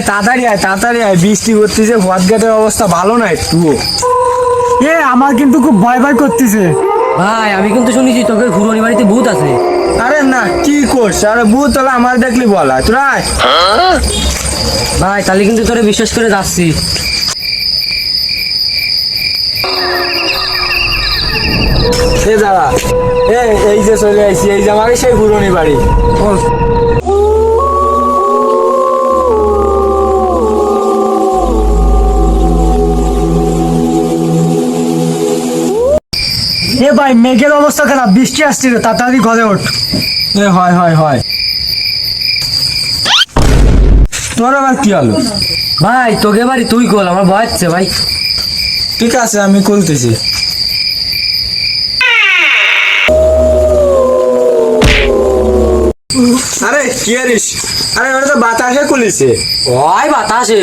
তাড়াতাড়ি আয়, বৃষ্টি করতেছে, পথঘাটের অবস্থা ভালো না একটু। আমার কিন্তু খুব ভয় ভয় করতেছে। ভাই আমি কিন্তু শুনেছি তোকে ঘুরনি বাড়িতে ভূত আছে। আরে না, কি করছ? আরে ভূত তাহলে আমার দেখলি বলা তোরা আয়। ভাই তাহলে কিন্তু তোরে বিশ্বাস করে যাচ্ছি। দাঁড়া, এই যে চলে আসছি, এই যে আমাকে সেই ঘুরনি বাড়ি। ভাই মেঘের অবস্থা খারাপ, বৃষ্টি আসছে, তাড়াতাড়ি ঘরে ওঠ। হয় তোর আবার কি হলো? ভাই তোকে বাড়ি তুই কল, আমার ভয় হচ্ছে ভাই। ঠিক আছে, আমি খুলতেছি। আরে কি আরিস? আরে ওটা তো বাতাসে খুলেছে। ওই বাতাসে।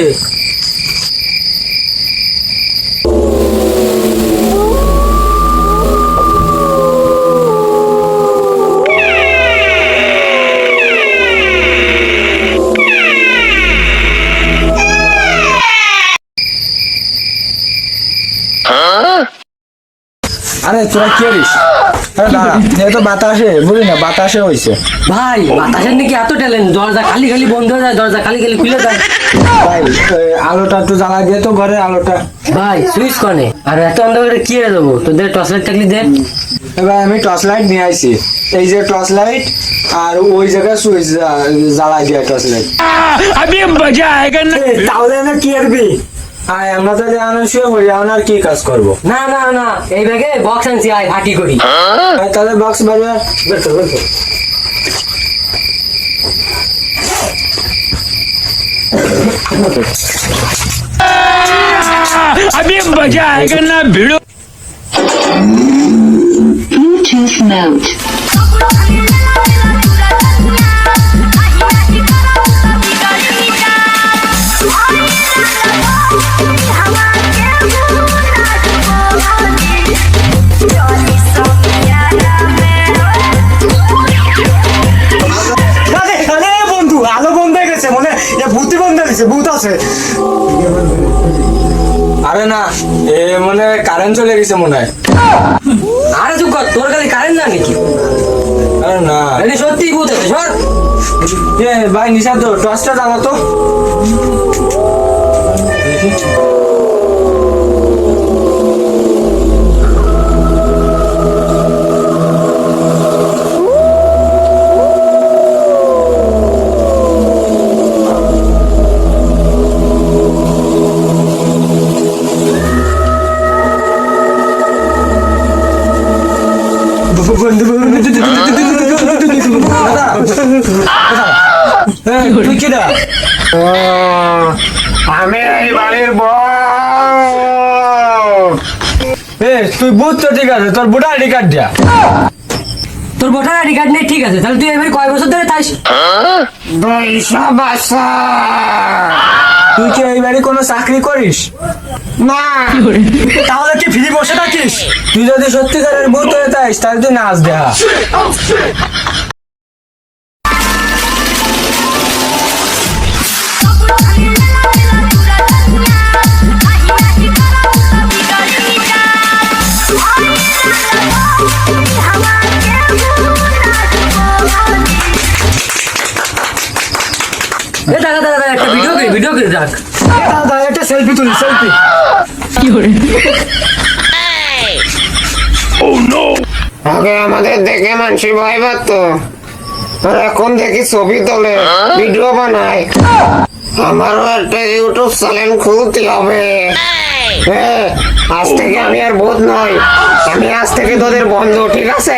আরে তোরা কি আরিস? আরে দাঁড়া, এই তো বাতাসে, বুঝলি না, বাতাসে হয়েছে। ভাই বাতাসের নাকি এত ট্যালেন্ট, দরজা খালি খালি বন্ধ হয়ে যায়, দরজা খালি খালি খুলে যায়। ভাই আলোটা একটু জ্বালা দিয়ে তো, ঘরের আলোটা। ভাই সুইচ কনে, আর এত অন্ধকারে কি হয়ে দেবো? তোদের টর্চ লাইট থাকলে দে। এবার আমি টর্চ লাইট নিয়ে আইছি, এই যে টর্চ লাইট, আর ওই জায়গায় সুইচ জ্বালাই দিয়ে টর্চ লাইট। তাহলে না কি আরবি? আয় আমরা তো জানো শুয়ে পড়ি, আমরা আর কি কাজ করবো? না না না, এই ব্যাগে বক্স আনছি, আয় হাঁটি করি। তাহলে বক্স বাজার। বের কর, বের কর। Bluetooth mode. বন্ধু আলো বন্ধ হয়ে গেছে, মনে ভূতি বন্ধ হয়ে গেছে, ভূত আছে। আরে না, এ মনে কারেন্ট চলে গেছে মনে হয়। আরে চুপ কর, তোর কাছে কারেন্ট না নাকি? আরে না, এটা সত্যি ভূত আছে, সর। ভাই নিশা তো টর্চটা জ্বালা তো। তুই কি না? আমি এই বাড়ির তুই বুঝ তো, ঠিক আছে, তোর বুড়া আইডি কার্ড দিয়া। তোর ভোটার আইডি কার্ড নেই, ঠিক আছে, তাহলে তুই এবার কয় বছর ধরে থাইস? তুই কি এই বাড়ি কোনো চাকরি করিস? না, তাহলে কি ফ্রি বসে থাকিস? তুই যদি সত্যিকারের ভূত হয়ে থাকিস তাহলে তুই নাচ দেখা। দাদা দাদা একটা ভিডিও করে রাখ। দাদা একটা সেলফি তুলি, সেলফি। আগে আমাদের দেখে মানুষ ভয় পাত, আর এখন দেখি ছবি তোলে, ভিডিও বানায়। আমারও একটা ইউটিউব চ্যানেল খুলতে হবে। হ্যাঁ, আজ থেকে আমি আর ভূত নই, আমি আজ থেকে তোদের বন্ধু, ঠিক আছে?